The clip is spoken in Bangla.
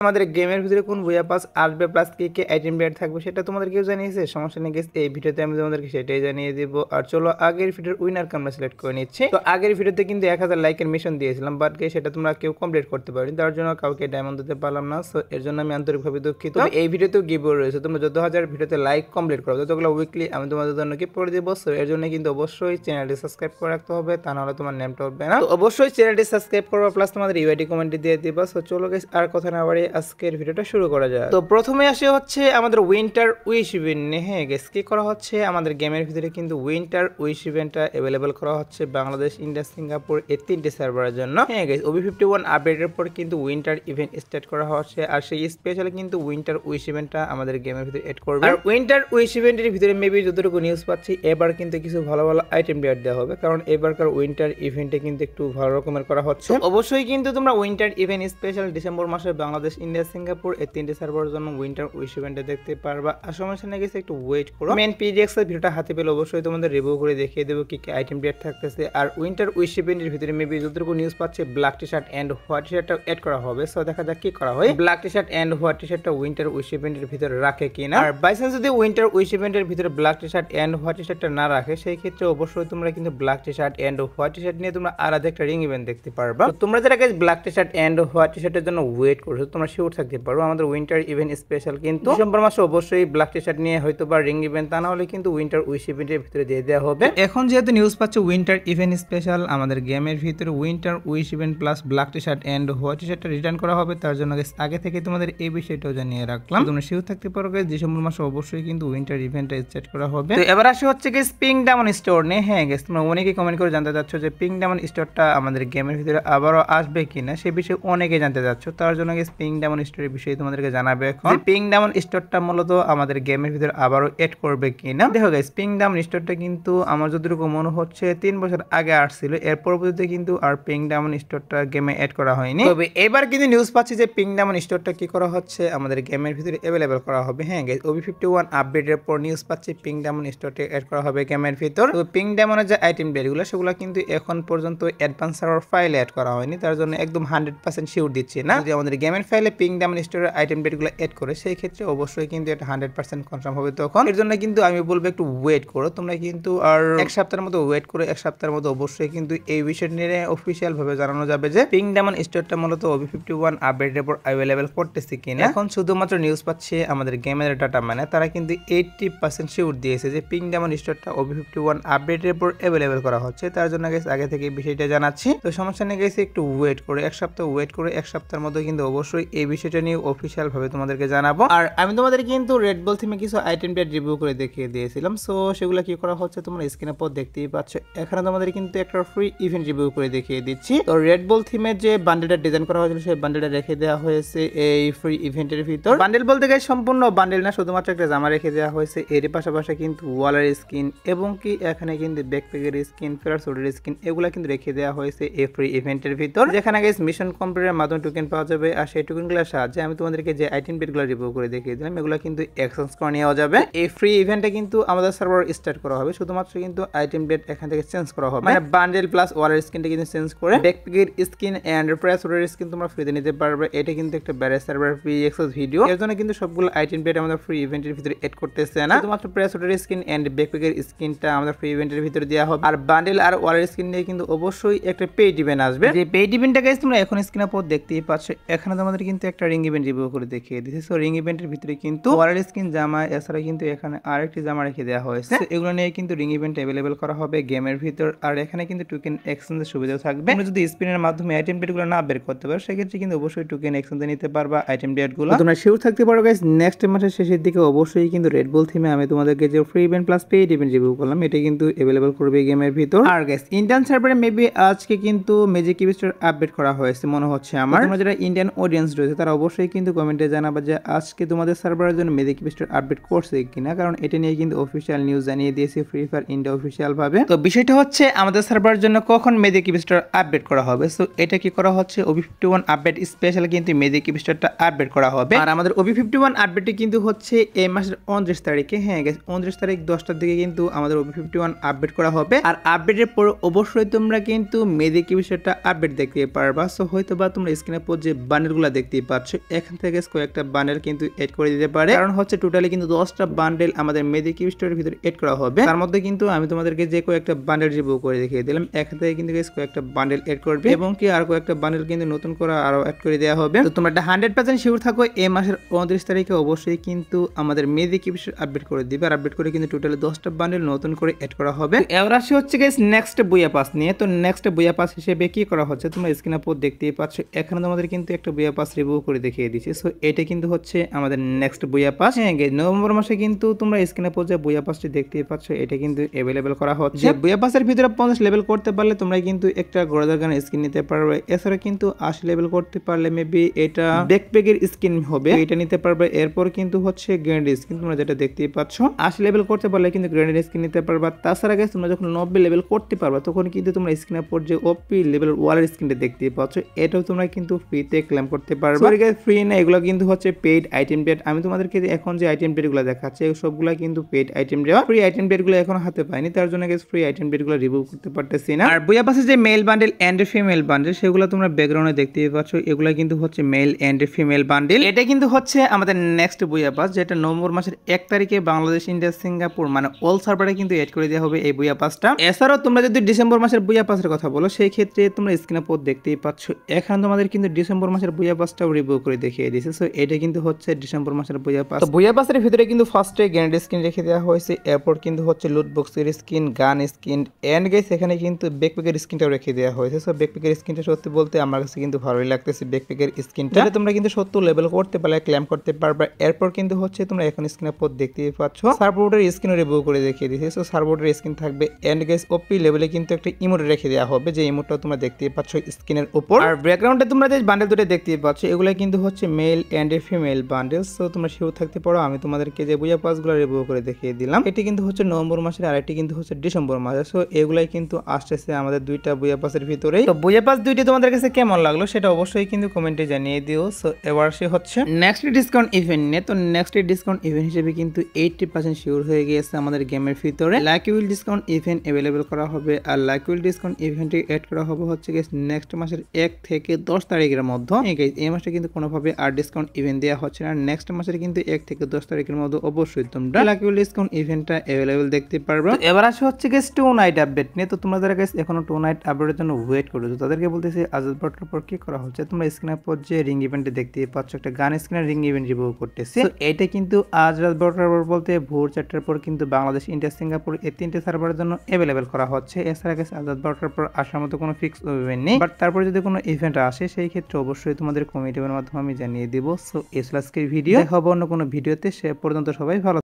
আমাদের গেমের ভিতরে কোন ভুয়া পাস আসবে প্লাস কি কি আইটেম রেট থাকবে সেটা তোমাদেরকেও জানিয়েছে, সমস্যা নেই গাইস। এই ভিডিওতে আমি তোমাদেরকে সেটাই জানিয়ে দিব। আর চলো আগের ভিডিওর উইনার আমরা সিলেক্ট করে নিচ্ছি। তো আগের ভিডিওতে কিন্তু 1000 লাইকের মিশন দিয়েছিলাম, বাট গাইস সেটা তোমরা কেউ কমপ্লিট করতে পারোনি, তার জন্য কাউকে ডায়মন্ড দিতে পারলাম না। সো এর জন্য আমি আন্তরিকভাবে দুঃখিত। এই ভিডিওতেও গিভওয়ে রয়েছে, তোমরা যত হাজার ভিডিওতে লাইক কমপ্লিট করো ততগুলো উইকলি আমি তোমাদের জন্য কি করে দেবো। সো এর জন্য কিন্তু অবশ্যই চ্যানেলটি সাবস্ক্রাইব করে রাখতে হবে, তা নাহলে তোমার নেমটা উঠবে না। তো অবশ্যই চ্যানেলটি সাবস্ক্রাইব করবা প্লাস তোমাদের ইউআইডি কমেন্টে দিয়ে দিবা। সো চলো গাইস আর কথা না বাড়িয়ে আজকের ভিডিওটা শুরু করা যায়। তো প্রথমে আসে হচ্ছে আমাদের উইন্টার উইশ ইভেন্ট। হ্যাঁ গাইস কি করা হচ্ছে, আমাদের গেমের ভিতরে কিন্তু উইন্টার উইশ ইভেন্টটা অ্যাভেলেবল করা হচ্ছে বাংলাদেশ, ইন্ডিয়া, সিঙ্গাপুর এই তিনটি সার্ভারের জন্য। হ্যাঁ গাইস OB51 আপডেটের পর কিন্তু উইন্টার ইভেন্ট স্টার্ট করা হচ্ছে, আর সেই স্পেশালি কিন্তু উইন্টার উইশ ইভেন্টটা আমাদের গেমের ভিতরে এড করবে। আর উইন্টার উইশ ইভেন্টের ভিতরে মেবি যতটুকু নিউজ পাচ্ছি এবার কিন্তু কিছু ভালো ভালো আইটেম রেট দেওয়া হবে, কারণ এবারকার উইন্টার ইভেন্টে কিন্তু একটু ভালো রকমের করা হচ্ছে। অবশ্যই কিন্তু তোমরা উইন্টার ইভেন্ট স্পেশাল ডিসেম্বর মাসে বাংলাদেশ, ইন্ডিয়া, সিঙ্গাপুর এই তিনটি সার্ভারের জন্য উইন্টার উইশ ইভেন্টে দেখতে পারবা। আর সমস্যা নেই গেছে, একটু ওয়েট করো। মেন পিডিএক্স এর ভিডিওটা হাতে পেলে অবশ্যই তোমাদের রিভিউ করে দেখিয়ে দেবো কি কি আইটেম রেট থাকতেছে। আর উইন্টার উইশ ইভেন্টের ভিতরে মেবি যতটুকু নিউজ পাচ্ছে black T shirt and white T শার্টটা এড করা হবে। সো দেখা যাক কি করা হয়, black T shirt and white T শার্টটা উইন্টার উইশ ইভেন্টের ভিতরে রাখে কিনা। আর বাই চান্স যদি উইন্টার উইশ ইভেন্টের ভিতরে black T shirt and white T শার্টটা না রাখে, সেই ক্ষেত্রে অবশ্যই তোমরা কিন্তু black T shirt and white T shirt নিয়ে তোমরা আলাদা একটা রিং ইভেন্ট দেখতে পারবা। তোমরা যারা guys black T shirt and white T শার্টের জন্য ওয়েট করছো তোমরা শিওর থাকতে পারো আমাদের উইন্টার ইভেন্ট স্পেশাল কিন্তু ডিসেম্বর মাসে অবশ্যই ব্ল্যাক টি শার্ট নিয়ে হয়তো বা রিং ইভেন্ট, তা না হলে কিন্তু উইন্টার উইশ ইভেন্টের ভিতরে দিয়ে দেওয়া হবে। এখন যেহেতু নিউজ পাচ্ছে উইন্টার ইভেন্ট স্পেশাল আমাদের গেমের ভিতরে winter wish event plus black T shirt and white T শার্টটা রিটার্ন করা হবে, তার জন্য গাইস আগে থেকে তোমাদের এই বিষয়টাও জানিয়ে রাখলাম। তোমরা শিওর থাকতে পারো গাইস ডিসেম্বর মাসে অবশ্যই কিন্তু উইন্টার ইভেন্টটা স্টার্ট করা হবে। তো এবার আসে হচ্ছে গাইস পিঙ্ক ডায়মন্ড স্টোর নিয়ে। হ্যাঁ গাইস তোমরা অনেকেই কমেন্ট করে জানতে চাচ্ছ যে পিঙ্ক ডায়মন্ড স্টোরটা আমাদের গেমের ভিতরে আবারও আসবে কিনা, সে বিষয়ে অনেকে জানতে চাচ্ছ, তার জন্য গাইস পিঙ্ক ডায়মন্ড স্টোরের বিষয়ে তোমাদেরকে জানাবে এখন। পিঙ্ক ডায়মন্ড স্টোরটা মূলত আমাদের গেমের ভিতরে আবারও এড করবে কিনা। দেখো গাইস পিঙ্ক ডায়মন্ড স্টোরটা কিন্তু আমার যতটুকু মনে হচ্ছে 3 বছর আগে আসছিল, এর পরবর্তীতে কিন্তু আর পিঙ্ক ডায়মন্ড স্টোরটা গেমে এড করা হয়নি। তবে এবার কিন্তু নিউজ পাচ্ছি যে পিঙ্ক ডায়মন্ড স্টোরটা কি করা হচ্ছে আমাদের গেমের ভিতরে অ্যাভেলেবল করা হবে। হ্যাঁ গাইস OB51 আপডেটের পর নিউজ পাচ্ছি পিঙ্ক ডায়মন্ড স্টোরটা এড করা হবে গেমের ভিতর। তো পিঙ্ক ডায়মন্ডের যে আইটেম রেটগুলো সেগুলো কিন্তু এখন পর্যন্ত অ্যাডভান্স সার্ভার ফাইলে এড করা হয়নি, তার জন্য একদম 100% শিওর দিচ্ছি না। যদি আমাদের গেমের ফাইলে পিঙ্ক ডায়মন্ড স্টোরের আইটেম রেটগুলো এড করে সেই ক্ষেত্রে অবশ্যই কিন্তু এটা 100% কনফার্ম হবে তখন। এর জন্য কিন্তু আমি বলবো একটু ওয়েট করো তোমরা, কিন্তু আর এক সপ্তাহের মতো ওয়েট করে এক সপ্তাহের মতো অবশ্যই কিন্তু এই বিষয় নিয়ে অফিসিয়াল ভাবে জানানো যাবে যে পিঙ্ক ডায়মন্ড স্টোরটা মূলত OB51 আপডেটের পর অ্যাভেলেবল করতেছে কিনা। এখন শুধুমাত্র নিউজ পাচ্ছে আমাদের গেমের ডাটা মানে তারা কিন্তু 80% শিওর দিয়েছে যে পিঙ্ক ডায়মন্ড স্টোরটা OB51 আপডেটের পর অ্যাভেলেবল করা হচ্ছে, তার জন্য গাইস আগে থেকে এই বিষয়টা জানাচ্ছি। তো সমস্যা নেই গাইস, একটু ওয়েট করে এক সপ্তাহ ওয়েট করে এক সপ্তাহের মধ্যে কিন্তু অবশ্যই এই বিষয়টা নিয়ে অফিসিয়াল ভাবে তোমাদেরকে জানাবো। আর আমি তোমাদের কিন্তু রেড বল থিমে কিছু আইটেম রেট রিভিউ করে দেখিয়ে দিয়েছিলাম, সো সেগুলো কি করা হচ্ছে তোমরা স্ক্রিনের পর দেখতেই পাচ্ছ। এখানে তোমাদের কিন্তু একটা ফ্রি ইভেন্ট রিভিউ করে দেখিয়ে দিচ্ছি। তো রেড বল থিমের যে বান্ডেলটা ডিজাইন করা হয়েছিল সেই বান্ডেলটা রেখে দেওয়া হয়েছে এই ফ্রি ইভেন্টের ভিতর। বান্ডেল বলতে গেলে সম্পূর্ণ বান্ডেল না, শুধুমাত্র একটা জামা রেখে দেওয়া হয়েছে। এর পাশাপাশি কিন্তু ওয়ালের স্কিন এবং কি এখানে কিন্তু ব্যাকপ্যাকের স্কিন, প্যারাসুটের স্কিন এগুলো কিন্তু রেখে দেওয়া হয়েছে এই ফ্রি ইভেন্টের ভিতর, যেখানে গাইস মিশন কমপ্লিটের মাধ্যমে টোকেন পাওয়া যাবে। আর সেই টোকেনগুলোর সাহায্যে আমি তোমাদেরকে যে আইটেম রেটগুলো রিভিউ করে দেখিয়ে দিলাম এগুলো কিন্তু এক্সচেঞ্জ করে নেওয়া যাবে। এই ফ্রি ইভেন্টটা কিন্তু আমাদের সার্ভার স্টার্ট করা হবে, শুধুমাত্র কিন্তু আইটেম রেট এখান থেকে চেঞ্জ করা হবে, মানে বান্ডেল প্লাস ওয়ালের স্কিনটা কিন্তু চেঞ্জ করে ব্যাকপ্যাকের স্কিন এন্ড প্যারাসুটের স্কিন তোমরা ফ্রিতে নিতে পারবে। এটা কিন্তু একটা ব্যারেজ সার্ভার ফ্রি এক্সেস ভিডিও, এর জন্য কিন্তু সবগুলো আইটেম রেট আমাদের ফ্রি ইভেন্টের ভিতরে এড করতেছে না, শুধুমাত্র প্যারাসুটের স্কিন এন্ড ব্যাকপ্যাকের স্কিনটা আমাদের ফ্রি ইভেন্টের ভিতরে দেওয়া হবে। আর বান্ডেল আর ওয়ালের স্কিন নিয়ে কিন্তু অবশ্যই একটা পেইড ইভেন্ট আসবে, যে পেইড ইভেন্টটা গাইস তোমরা এখন স্ক্রিনের উপর দেখতেই পাচ্ছ। এখানে তোমাদের কিন্তু একটা রিং ইভেন্ট রিভিউ করে দেখিয়ে দিয়েছি। সো রিং ইভেন্টের ভিতরে কিন্তু ওয়ালের স্কিন জামা এছাড়া কিন্তু এখানে আরেকটি জামা রেখে দেওয়া হয়েছে, এগুলো নিয়ে কিন্তু রিং ইভেন্ট অ্যাভেলেবল করা হবে গেমের ভিতর। আর এখানে কিন্তু টোকেন এক্সচেঞ্জের সুবিধাও থাকবে, তোমরা যদি স্পিনের মাধ্যমে আইটেম রেটগুলো না বের করতে পারো সেক্ষেত্রে কিন্তু অবশ্যই টোকেন এক্সচেঞ্জে নিতে পারবা আইটেম রেটগুলো। তোমরা শিওর থাকতে পারো গাইস নেক্সট মাসের শেষের দিকে অবশ্যই কিন্তু রেড বল থিমে আমি তোমাদেরকে যে free event plus paid event review করলাম এটা কিন্তু অ্যাভেলেবল করবে গেমের ভিতর। আর গাইস ইন্ডিয়ান সার্ভারে মেবি আজকে কিন্তু ম্যাজিক কিবিস্টার আপডেট করা হয়েছে মনে হচ্ছে আমার। তোমরা যারা ইন্ডিয়ান অডিয়েন্স রয়েছে তারা অবশ্যই কিন্তু কমেন্টে জানাবা যে আজকে তোমাদের সার্ভারের জন্য ম্যাজিক কিবিস্টার আপডেট করছে কিনা, কারণ এটা নিয়ে কিন্তু অফিসিয়াল নিউজ জানিয়ে দিয়েছে ফ্রি ফায়ার ইন্ডিয়া অফিসিয়াল ভাবে। তো বিষয়টা হচ্ছে আমাদের সার্ভারের জন্য কখন ম্যাজিক কিবিস্টার আপডেট করা হবে। সো এটা কি করা হচ্ছে OB51 আপডেট স্পেশাল কিন্তু ম্যাজিক কিবিস্টারটা আপডেট করা হবে। আর আমাদের OB51 আপডেটটি কিন্তু হচ্ছে এই মাসের 29 তারিখে। হ্যাঁ গাইস 29 তারিখ 10টার দিকে কিন্তু আমাদের OB51 আপডেট করা হবে। আর আপডেটের পর অবশ্যই তোমরা কিন্তু ম্যাজিক কিবিস্টারটা আপডেট দেখতে পারবা। সো হয়তো বা তোমরা স্ক্রিনের পর যে বান্ডেলগুলো দেখতে দেখতেই পাচ্ছ এখান থেকে কয়েকটা বান্ডেল কিন্তু এড করে দিতে পারে, কারণ হচ্ছে টোটালি কিন্তু 10টা বান্ডেল আমাদের মেজিক কিউব স্টোরের ভিতরে এড করা হবে। তার মধ্যে কিন্তু আমি তোমাদেরকে যে কয়েকটা বান্ডেল রিভিউ করে দেখিয়ে দিলাম, এখান থেকে কিন্তু কয়েকটা বান্ডেল এড করবে এবং কি আর কয়েকটা বান্ডেল কিন্তু নতুন করে আরো এড করে দেওয়া হবে। তো তোমরা 100% শিওর থাকো এই মাসের 29 তারিখে অবশ্যই কিন্তু আমাদের মেজিক কিউব স্টোর আপডেট করে দিবে, আর আপডেট করে কিন্তু টোটালি 10টা বান্ডেল নতুন করে এড করা হবে। এবার আসি হচ্ছে গাইস নেক্সট বুয়া পাস নিয়ে। তো নেক্সট বুয়া পাস হিসেবে কি করা হচ্ছে তোমরা স্ক্রিনে পর দেখতেই পাচ্ছ, এখানে তোমাদের কিন্তু একটা বুয়া পাস রিভিউ করে দেখিয়ে দিচ্ছি। সো এটা কিন্তু হচ্ছে আমাদের নেক্সট বুয়া পাস। হ্যাঁ গাইস, নভেম্বর মাসে কিন্তু তোমরা স্ক্রিনে পর যে বুয়া পাসটি দেখতেই পাচ্ছ এটা কিন্তু अवेलेबल করা হচ্ছে। বুয়া পাসের ভিতরে 50 লেভেল করতে পারলে তোমরা কিন্তু একটা গোড়াদার গান স্কিন নিতে পারবে। এছাড়া কিন্তু 80 লেভেল করতে পারলে মেবি এটা ব্যাকপ্যাকের স্কিন হবে, এটা নিতে পারবে। এরপর কিন্তু হচ্ছে গ্র্যান্ড স্কিন তোমরা যেটা দেখতেই পাচ্ছ, 80 লেভেল করতে পারলে কিন্তু গ্র্যান্ড স্কিন নিতে পারবা। তাছাড়া গাইস তোমরা যখন 90 লেভেল করতে পারবা তখন কিন্তু তোমরা স্ক্রিনের পর যে ওপি লেভেলের ওয়ালের স্কিনটা দেখতেই পাচ্ছ এটাও তোমরা কিন্তু ফ্রিতে ক্লেম করতে পারবে। সরি গাইস, ফ্রি না, এগুলো কিন্তু হচ্ছে পেইড আইটেম ডেট। আমি তোমাদেরকে এখন যে আইটেম ডেটগুলো দেখাচ্ছি সবগুলো কিন্তু পেইড আইটেম দেওয়া, ফ্রি আইটেম ডেটগুলো এখন হাতে পাইনি, তার জন্য গাইস ফ্রি আইটেম ডেটগুলো রিভিউ করতে পারতেছি না। আর বুয়া পাসে যে male bundle and female bundle সেগুলো তোমরা ব্যাকগ্রাউন্ডে দেখতেই পাচ্ছ, এগুলো কিন্তু হচ্ছে মেল এন্ড ফিমেল বান্ডেল। এটা কিন্তু হচ্ছে আমাদের নেক্সট বুয়া পাস, যেটা নভেম্বর মাসের 1 তারিখে বাংলাদেশ, ইন্ডিয়া, সিঙ্গাপুর মানে অল সার্ভারে কিন্তু এড করে দেওয়া হবে এই বুয়া পাসটা। এছাড়াও তোমরা যদি ডিসেম্বর মাসের বুয়া পাসের কথা বলো সেই ক্ষেত্রে তোমরা স্ক্রিনে পর দেখতেই পাচ্ছ, এখানে তোমাদের কিন্তু ডিসেম্বর মাসের বুয়া পাসটাও রিভিউ করে দেখিয়ে দিয়েছে। সো এটা কিন্তু হচ্ছে ডিসেম্বর মাসের বুয়া পাস। তো বুয়া পাসের ভিতরে কিন্তু ফার্স্টে গ্র্যান্ড স্কিন রেখে দেওয়া হয়েছে, এরপর কিন্তু হচ্ছে লুট বক্সের স্কিন, গান স্কিন এন্ড গাইস এখানে কিন্তু ব্যাকপ্যাকের স্কিনটাও রেখে দেওয়া হয়েছে। সো ব্যাকপ্যাকের স্কিনটা সত্যি বলতে আমার কাছে কিন্তু ভালোই লাগতেছে। ব্যাকপ্যাকের স্কিনটা তোমরা কিন্তু 70 লেভেল করতে পারলে ক্লেম করতে পারবে। এরপর কিন্তু হচ্ছে তোমরা এখন স্ক্রিনের পর দেখতেই পাচ্ছ সার্ভবোর্ডের স্কিনও রিভিউ করে দেখিয়ে দিয়েছে। সো সার্ভবোর্ডের স্কিন থাকবে এন্ড গাইস ওপি লেভেলে কিন্তু একটা ইমোট রেখে দেওয়া হবে, যে ইমোটটা তোমরা দেখতেই পাচ্ছ স্ক্রিনের উপর। আর ব্যাকগ্রাউন্ডে তোমরা যে বান্ডেল দুটো দেখতেই পাচ্ছ এগুলো কিন্তু হচ্ছে male and female bundle. So তোমরা শিওর থাকতে পারো, আমি তোমাদেরকে যে বুয়া পাসগুলো রিভিউ করে দেখিয়ে দিলাম এটি কিন্তু হচ্ছে নভেম্বর মাসের, আর এটি কিন্তু হচ্ছে ডিসেম্বর মাসে। সো এগুলাই কিন্তু আসতেছে আমাদের দুইটা বুয়া পাসের ভিতরে। তো বুয়া পাস দুইটি তোমাদের কাছে কেমন লাগলো সেটা অবশ্যই কিন্তু কমেন্টে জানিয়ে দিও। সো এবার সে হচ্ছে নেক্সট ডিসকাউন্ট ইভেন্ট নিয়ে। তো নেক্সট ডিসকাউন্ট ইভেন্ট হিসেবে কিন্তু 80% শিওর হয়ে গিয়েছে আমাদের গেমের ভিতরে। Lucky will discount event available করা হবে, আর লাকি উইল ডিসকাউন্ট ইভেন্টে এড করা হবে হচ্ছে নেক্সট মাসের 1 থেকে 10 তারিখের মধ্যে। এই মাসে কিন্তু কোনোভাবে আর ডিসকাউন্ট ইভেন্ট দেওয়া হচ্ছে না, নেক্সট মাসের কিন্তু 1 থেকে 10 তারিখের মধ্যে অবশ্যই তোমরা লাকি উইল ডিসকাউন্ট ইভেন্টটা अवेलेबल দেখতে পারবে। এবার আসে হচ্ছে টু নাইট আপডেট নিয়ে। তো তোমরা যারা গাইস এখনো টু নাইট আপডেটের জন্য ওয়েট করছো তাদেরকে বলতেছি আজাদ বাটলার পর কি করা হচ্ছে, তোমরা স্ক্রিনের পর যে রিং ইভেন্টে দেখতে পাচ্ছ একটা গান স্ক্রিনের রিং ইভেন্ট রিভিউ করতেছে। তো এটা কিন্তু আজ রাত 12টার পর বলতে ভোর 4টার পর কিন্তু বাংলাদেশ, ইন্ডিয়া, সিঙ্গাপুর এই 3টে সার্ভারের জন্য अवेलेबल করা হচ্ছে। এছাড়া গাইস আজ রাত 12টার পর আসার মতো কোনো ফিক্স ইভেন্ট নেই, বাট তারপর যদি কোনো ইভেন্ট আসে সেই ক্ষেত্রে অবশ্যই তোমাদের কমিটির মাধ্যমে আমি জানিয়ে দিব। সো এই আজকের ভিডিও, দেখা হবে অন্য কোনো ভিডিওতে। সে পর্যন্ত সবাই ভালো